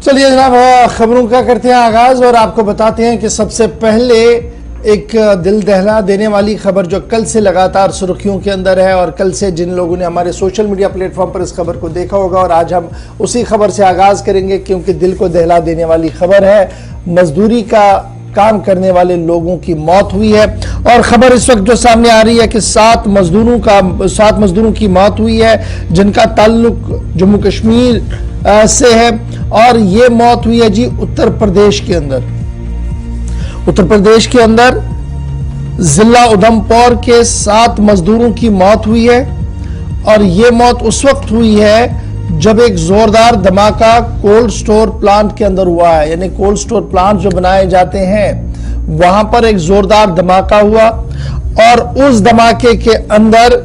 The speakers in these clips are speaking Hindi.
चलिए जनाब, खबरों का करते हैं आगाज और आपको बताते हैं कि सबसे पहले एक दिल दहला देने वाली खबर जो कल से लगातार सुर्खियों के अंदर है और कल से जिन लोगों ने हमारे सोशल मीडिया प्लेटफॉर्म पर इस खबर को देखा होगा, और आज हम उसी खबर से आगाज करेंगे क्योंकि दिल को दहला देने वाली खबर है। मजदूरी का काम करने वाले लोगों की मौत हुई है और खबर इस वक्त जो सामने आ रही है कि 7 मजदूरों की मौत हुई है जिनका ताल्लुक जम्मू कश्मीर से है और ये मौत हुई है जी उत्तर प्रदेश के अंदर जिला उधमपुर के 7 मजदूरों की मौत हुई है और ये मौत उस वक्त हुई है जब एक जोरदार धमाका कोल्ड स्टोर प्लांट के अंदर हुआ है। यानी कोल्ड स्टोर प्लांट जो बनाए जाते हैं वहां पर एक जोरदार धमाका हुआ और उस धमाके के अंदर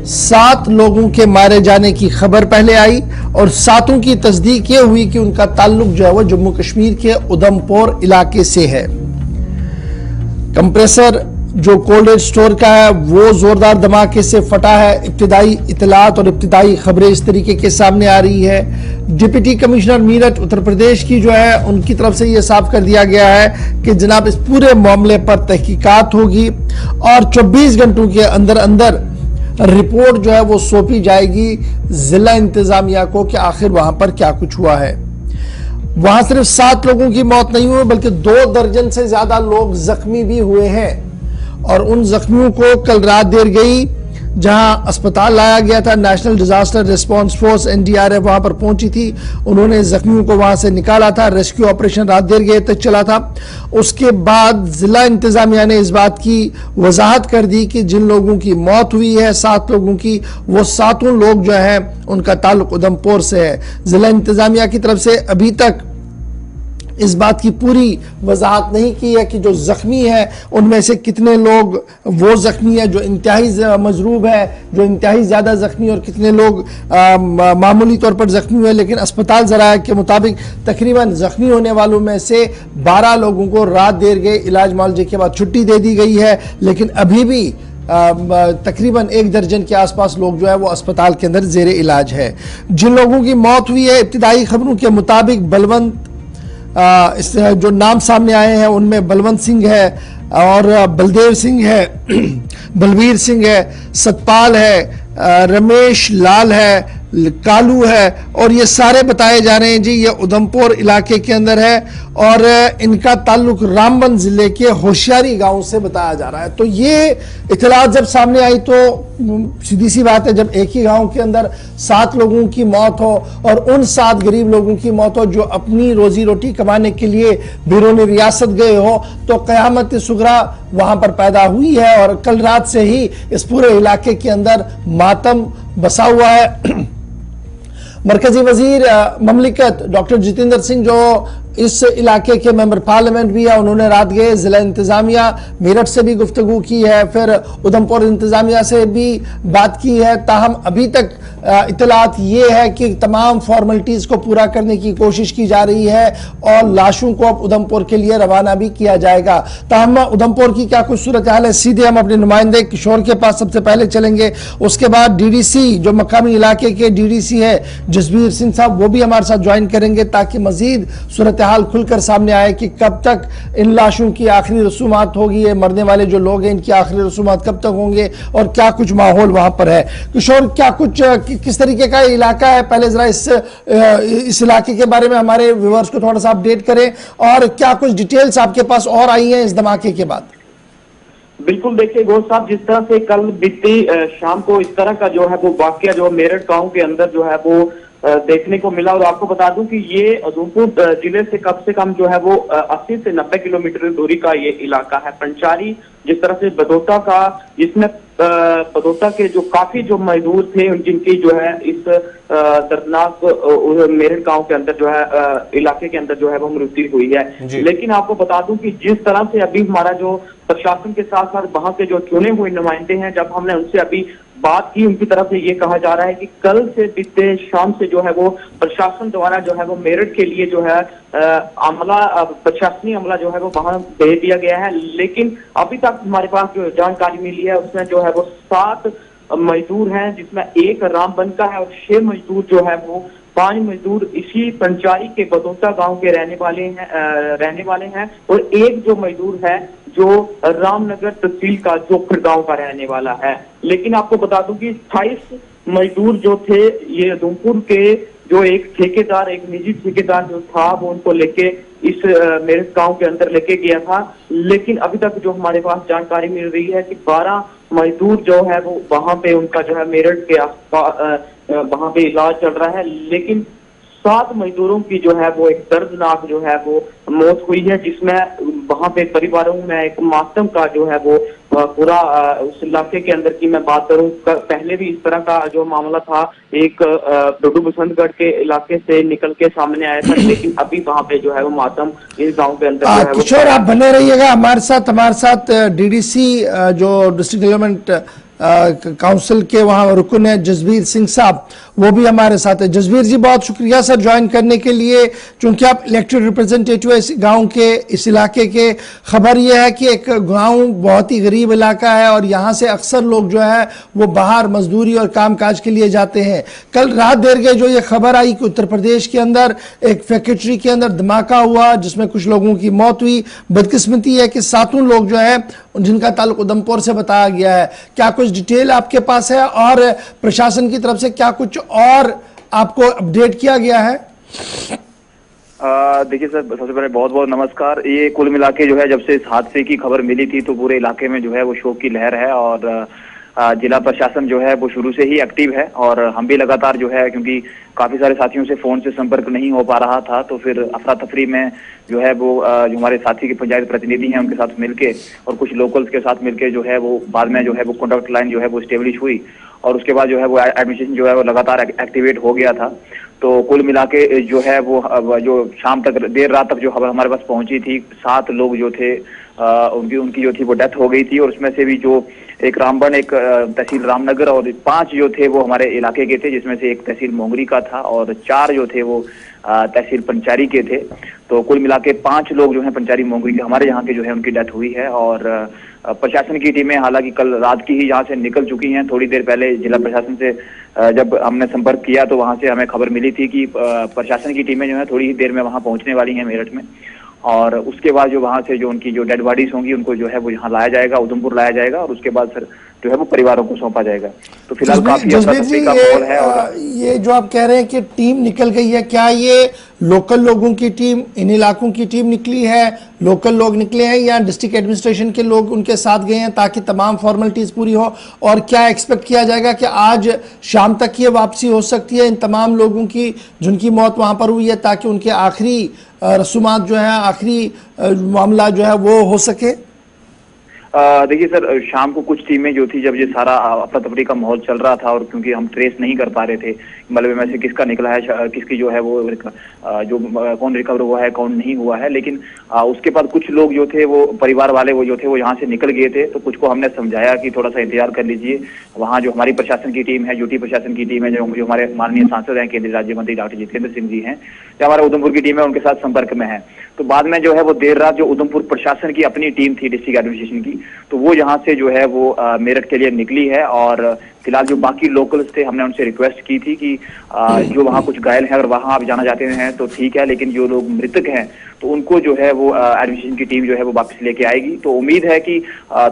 7 लोगों के मारे जाने की खबर पहले आई और 7 की तस्दीक ये हुई कि उनका ताल्लुक जो है वो जम्मू कश्मीर के उधमपुर इलाके से है। कंप्रेसर जो कोल्ड स्टोर का है वो जोरदार धमाके से फटा है। इब्तिदाई इतलात और इब्तिदाई खबरें इस तरीके के सामने आ रही है। डिप्टी कमिश्नर मीरठ उत्तर प्रदेश की जो है उनकी तरफ से ये साफ कर दिया गया है कि जनाब इस पूरे मामले पर तहकीकात होगी और 24 घंटों के अंदर अंदर रिपोर्ट जो है वो सौंपी जाएगी जिला इंतजामिया को कि आखिर वहां पर क्या कुछ हुआ है। वहां सिर्फ 7 लोगों की मौत नहीं हुई बल्कि 2 दर्जन से ज्यादा लोग जख्मी भी हुए हैं और उन जख्मियों को कल रात देर गई जहां अस्पताल लाया गया था। National disaster response force NDRF वहां पर पहुंची थी, उन्होंने जख्मियों को वहां से निकाला था। रेस्क्यू ऑपरेशन रात देर गए तक चला था। उसके बाद जिला इंतजामिया ने इस बात की वजाहत कर दी कि जिन लोगों की मौत हुई है 7 लोगों की, वो 7 लोग जो है उनका ताल्लुक उधमपुर से है। जिला इंतजामिया की तरफ से अभी तक इस बात की पूरी वजाहत नहीं की है कि जो जख्मी है उनमें से कितने लोग वो जख्मी है जो इंतहाई मजरूब है, जो इंतहाई ज्यादा जख्मी, और कितने लोग मामूली तौर पर जख्मी हुए। लेकिन अस्पताल जराये के मुताबिक तकरीबन जख्मी होने वालों में से 12 लोगों को रात देर गए इलाज मुआवजे के बाद छुट्टी दे दी गई है, लेकिन अभी भी तकरीबन 1 दर्जन के आसपास लोग जो है वो अस्पताल के अंदर जेरे इलाज है। जिन लोगों की मौत हुई है इब्तिदाई खबरों के मुताबिक बलवंत इस जो नाम सामने आए हैं उनमें बलवंत सिंह है और बलदेव सिंह है, बलवीर सिंह है, सतपाल है, रमेश लाल है, कालू है और ये सारे बताए जा रहे हैं जी ये उधमपुर इलाके के अंदर है और इनका ताल्लुक रामबन जिले के होशियारी गांव से बताया जा रहा है। तो ये इतलात जब सामने आई तो सीधी सी बात है, जब एक ही गांव के अंदर 7 लोगों की मौत हो और उन 7 गरीब लोगों की मौत हो जो अपनी रोजी रोटी कमाने के लिए बैरून रियासत गए हो, तो कयामत सुगरा वहां पर पैदा हुई है और कल रात से ही इस पूरे इलाके के अंदर मातम बसा हुआ है। मरकजी वजीर ममलिकत डॉक्टर जितेंद्र सिंह जो इस इलाके के मेंबर पार्लियामेंट भी है, उन्होंने रात गए जिला इंतजामिया मेरठ से भी गुफ्तगू की है, फिर उधमपुर इंतजामिया से भी बात की है। ताहम अभी तक इतलात ये है कि तमाम फॉर्मेलिटीज को पूरा करने की कोशिश की जा रही है और लाशों को अब उधमपुर के लिए रवाना भी किया जाएगा। ताहम उधमपुर की क्या कुछ सूरत हाल है, सीधे हम अपने नुमाइंदे किशोर के पास सबसे पहले चलेंगे। उसके बाद DDC जो मकामी इलाके के DDC है जसबीर सिंह साहब, वो भी हमारे साथ ज्वाइन करेंगे ताकि मजीद सूरत हाल खुलकर सामने आए कि कब तक इन लाशों की आखिरी रसूमात होगी, ये मरने वाले जो लोग हैं इनकी आखिरी रसूमात कब तक होंगे और क्या कुछ माहौल वहां पर है। किशोर, क्या कुछ किस तरीके का इलाका है, पहले जरा इस इलाके के बारे में हमारे व्यूअर्स को थोड़ा सा अपडेट करें और क्या कुछ डिटेल्स आपके पास और आई हैं इस धमाके के बाद। बिल्कुल, देखिए गौर साहब, जिस तरह से कल बीती शाम को इस तरह का जो है वो वाकया जो मेरठ गांव के अंदर जो है वो देखने को मिला, और आपको बता दूं कि ये उधमपुर जिले से कम जो है वो 80 से 90 किलोमीटर दूरी का ये इलाका है। पंचारी जिस तरह से बदौता का, जिसमें बदौता के जो काफी जो मजदूर थे जिनकी जो है इस दर्दनाक मेरठ गांव के अंदर जो है इलाके के अंदर जो है वो मृत्यु हुई है। लेकिन आपको बता दूं कि जिस तरह से अभी हमारा जो प्रशासन के साथ साथ वहां के जो चुने हुए नुमाइंदे हैं, जब हमने उनसे अभी बात की, उनकी तरफ से ये कहा जा रहा है कि कल से बीते शाम से जो है वो प्रशासन द्वारा जो है वो मेरठ के लिए जो है प्रशासनिक अमला जो है वो वहां भेज दिया गया है। लेकिन अभी तक हमारे पास जो जानकारी मिली है उसमें जो है वो 7 मजदूर हैं, जिसमें 1 रामबन का है और 6 मजदूर जो है वो 5 मजदूर इसी पंचारी के बदौता गांव के रहने वाले हैं और एक जो मजदूर है जो रामनगर तहसील का जोखड़ गांव का रहने वाला है। लेकिन आपको बता दूं कि 28 मजदूर जो थे ये उधमपुर के जो एक ठेकेदार, एक निजी ठेकेदार जो था वो उनको लेके इस मेरठ गांव के अंदर लेके गया था। लेकिन अभी तक जो हमारे पास जानकारी मिल रही है कि 12 मजदूर जो है वो वहां पे उनका जो है मेरठ के आसपास वहां पे इलाज चल रहा है। लेकिन 7 मजदूरों की जो है वो एक दर्दनाक जो है वो मौत हुई है, जिसमें वहां पे परिवारों में एक मातम का जो है वो पूरा उस इलाके के अंदर की मैं बात करूं, पहले भी इस तरह का जो मामला था एक डोडू बसंतगढ़ के इलाके से निकल के सामने आया था। लेकिन अभी वहां पे जो है वो मातम इस गांव के अंदर जो है वो। किशोर, आप बने रहिएगा हमारे साथ डीडीसी जो डिस्ट्रिक्ट डेवलपमेंट काउंसिल के वहां रुकन है जसबीर सिंह साहब, वो भी हमारे साथ है। जसबीर जी, बहुत शुक्रिया सर ज्वाइन करने के लिए, क्योंकि आप इलेक्टेड रिप्रेजेंटेटिव है इस गांव के, इस इलाके के। खबर यह है कि एक गांव बहुत ही गरीब इलाका है और यहाँ से अक्सर लोग जो है वो बाहर मजदूरी और कामकाज के लिए जाते हैं। कल रात देर के जो ये खबर आई कि उत्तर प्रदेश के अंदर एक फैक्ट्री के अंदर धमाका हुआ जिसमें कुछ लोगों की मौत हुई। बदकिस्मती है कि 7 लोग जो है जिनका ताल्लुक उधमपुर से बताया गया है। क्या कुछ डिटेल आपके पास है और प्रशासन की तरफ से क्या कुछ और आपको अपडेट किया गया है? देखिए सर, सबसे पहले बहुत बहुत नमस्कार। ये कुल मिला के जो है जब से इस हादसे की खबर मिली थी तो पूरे इलाके में जो है वो शोक की लहर है और जिला प्रशासन जो है वो शुरू से ही एक्टिव है और हम भी लगातार जो है, क्योंकि काफी सारे साथियों से फोन से संपर्क नहीं हो पा रहा था तो फिर अफरा तफरी में जो है वो जो हमारे साथी के पंचायत प्रतिनिधि हैं उनके साथ मिलके और कुछ लोकल्स के साथ मिलके जो है वो बाद में जो है वो कॉन्टैक्ट लाइन जो है वो स्टेब्लिश हुई और उसके बाद जो है वो एडमिनिस्ट्रेशन जो है वो लगातार एक्टिवेट हो गया था। तो कुल मिला के जो है वो जो शाम तक देर रात तक जो खबर हमारे पास पहुंची थी, 7 लोग जो थे उनकी जो थी वो डेथ हो गई थी और उसमें से भी जो एक रामबन, एक तहसील रामनगर और 5 जो थे वो हमारे इलाके के थे, जिसमें से एक तहसील मोंगरी का था और 4 जो थे वो तहसील पंचारी के थे। तो कुल मिला के 5 लोग जो है पंचारी मोंगरी के हमारे यहाँ के जो है उनकी डेथ हुई है और प्रशासन की टीमें हालांकि कल रात की ही यहाँ से निकल चुकी हैं। थोड़ी देर पहले जिला प्रशासन से जब हमने संपर्क किया तो वहां से हमें खबर मिली थी कि प्रशासन की टीमें जो है थोड़ी ही देर में वहां पहुंचने वाली हैं मेरठ में और उसके बाद जो वहां से जो उनकी जो डेड बॉडीज होंगी उनको जो है वो यहाँ लाया जाएगा, उधमपुर लाया जाएगा और उसके बाद फिर जो है वो परिवारों को सौंपा जाएगा। तो फिलहाल काफी अफरा-तफरी का माहौल है। और ये जो आप कह रहे हैं कि टीम निकल गई है, क्या ये लोकल लोगों की टीम, इन इलाकों की टीम निकली है, लोकल लोग निकले हैं या डिस्ट्रिक्ट एडमिनिस्ट्रेशन के लोग उनके साथ गए हैं ताकि तमाम फॉर्मेलिटीज पूरी हो? और क्या एक्सपेक्ट किया जाएगा कि आज शाम तक ये वापसी हो सकती है इन तमाम लोगों की जिनकी मौत वहां पर हुई है, ताकि उनके आखिरी रसूमात जो है, आखिरी मामला जो है वो हो सके? देखिए सर, शाम को कुछ टीमें जो थी, जब ये सारा अफरा तफरी का माहौल चल रहा था और क्योंकि हम ट्रेस नहीं कर पा रहे थे मलबे में से किसका निकला है, किसकी जो है वो जो कौन रिकवर हुआ है कौन नहीं हुआ है, लेकिन उसके बाद कुछ लोग जो थे वो परिवार वाले वो जो थे वो यहाँ से निकल गए थे। तो कुछ को हमने समझाया कि थोड़ा सा इंतजार कर लीजिए, वहाँ जो हमारी प्रशासन की टीम है, यूटी प्रशासन की टीम है, जो हमारे माननीय सांसद हैं, केंद्रीय राज्य मंत्री डॉक्टर जितेंद्र सिंह जी हैं, जो हमारे उधमपुर की टीम है, उनके साथ संपर्क में है। तो बाद में जो है वो देर रात जो उधमपुर प्रशासन की अपनी टीम थी डिस्ट्रिक्ट एडमिनिस्ट्रेशन की, तो वो यहाँ से जो है वो मेरठ के लिए निकली है और फिलहाल जो बाकी लोकल्स थे हमने उनसे रिक्वेस्ट की थी कि जो वहाँ कुछ घायल है अगर वहाँ आप जाना चाहते हैं तो ठीक है, लेकिन जो लोग मृतक हैं तो उनको जो है वो एडमिनिस्ट्रेशन की टीम जो है वो वापस लेके आएगी। तो उम्मीद है कि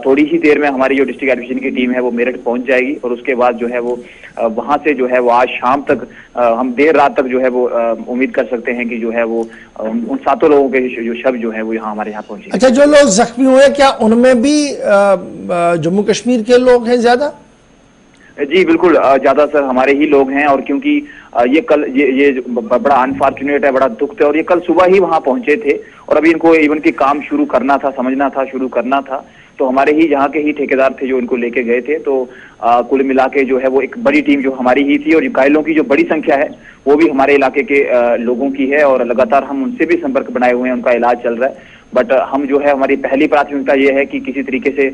थोड़ी ही देर में हमारी जो डिस्ट्रिक्ट एडमिनिस्ट्रेशन की टीम है वो मेरठ पहुंच जाएगी और उसके बाद जो है वो वहां से जो है वो आज शाम तक हम देर रात तक जो है वो उम्मीद कर सकते हैं कि जो है वो उन 7 लोगों के जो शव जो है वो यहाँ हमारे यहाँ पहुंचे। अच्छा, जो लोग जख्मी हुए क्या उनमें भी जम्मू कश्मीर के लोग हैं ज्यादा? जी बिल्कुल, ज्यादा सर हमारे ही लोग हैं और क्योंकि ये कल ये बड़ा अनफॉर्चुनेट है, बड़ा दुख है और ये कल सुबह ही वहां पहुंचे थे और अभी इनको इवन की काम शुरू करना था, समझना था, शुरू करना था, तो हमारे ही यहाँ के ही ठेकेदार थे जो इनको लेके गए थे। तो कुल मिला के जो है वो एक बड़ी टीम जो हमारी ही थी और घायलों की जो बड़ी संख्या है वो भी हमारे इलाके के लोगों की है और लगातार हम उनसे भी संपर्क बनाए हुए हैं, उनका इलाज चल रहा है। बट हम जो है हमारी पहली प्राथमिकता ये है कि किसी तरीके से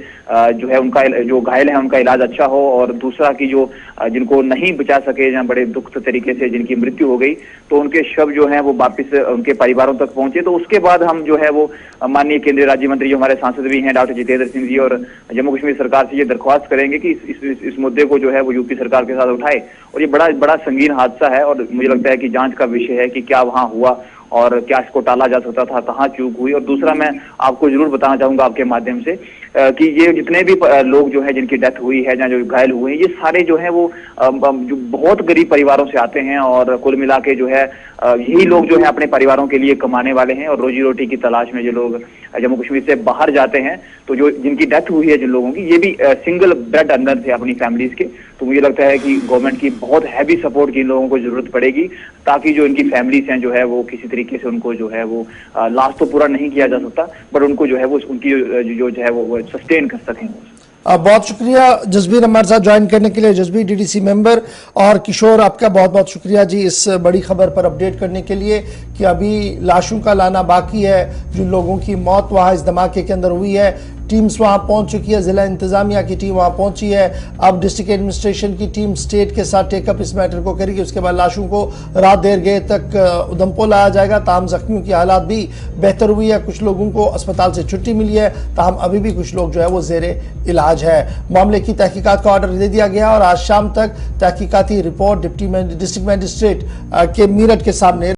जो है उनका जो घायल है उनका इलाज अच्छा हो, और दूसरा कि जो जिनको नहीं बचा सके या बड़े दुख तरीके से जिनकी मृत्यु हो गई तो उनके शव जो है वो वापस उनके परिवारों तक पहुंचे। तो उसके बाद हम जो है वो माननीय केंद्रीय राज्य मंत्री जो हमारे सांसद भी हैं डॉक्टर जितेंद्र सिंह जी और जम्मू कश्मीर सरकार से ये दरख्वास्त करेंगे कि इस मुद्दे को जो है वो यूपी सरकार के साथ उठाए। और ये बड़ा संगीन हादसा है और मुझे लगता है कि जांच का विषय है कि क्या वहां हुआ और क्या इसको टाला जा सकता था, कहाँ चूक हुई। और दूसरा मैं आपको जरूर बताना चाहूंगा आपके माध्यम से कि ये जितने भी लोग जो है जिनकी डेथ हुई है या जो घायल हुए हैं, ये सारे जो है वो जो बहुत गरीब परिवारों से आते हैं और कुल मिला के जो है यही लोग जो है अपने परिवारों के लिए कमाने वाले हैं और रोजी रोटी की तलाश में जो लोग जम्मू कश्मीर से बाहर जाते हैं, तो जो जिनकी डेथ हुई है जिन लोगों की, ये भी सिंगल ब्रेड अर्नर थे अपनी फैमिलीज के। तो मुझे लगता है कि गवर्नमेंट की बहुत हैवी सपोर्ट की इन लोगों को जरूरत पड़ेगी ताकि जो इनकी फैमिलीज हैं जो है वो किसी तरीके से उनको जो है वो लास्ट तो पूरा नहीं किया जा सकता बट उनको जो है वो उनकी जो है वो सस्टेन कर सकें। बहुत शुक्रिया जसबीर हमारे साथ ज्वाइन करने के लिए। जसबीर डीडीसी मेंबर और किशोर आपका बहुत बहुत शुक्रिया जी इस बड़ी खबर पर अपडेट करने के लिए कि अभी लाशों का लाना बाकी है। जिन लोगों की मौत वहां इस धमाके के अंदर हुई है, टीम्स वहां पहुंच चुकी है, जिला इंतजामिया की टीम वहां पहुंची है। अब डिस्ट्रिक्ट एडमिनिस्ट्रेशन की टीम स्टेट के साथ टेकअप इस मैटर को करेगी। उसके बाद लाशों को रात देर गए तक उधमपुर लाया जाएगा। ताहम जख्मियों की हालात भी बेहतर हुई है, कुछ लोगों को अस्पताल से छुट्टी मिली है, ताहम अभी भी कुछ लोग जो है वो जेरे इलाज है। मामले की तहकीकात का ऑर्डर दे दिया गया और आज शाम तक तहकीकाती रिपोर्ट डिस्ट्रिक्ट मजिस्ट्रेट के मीरठ के सामने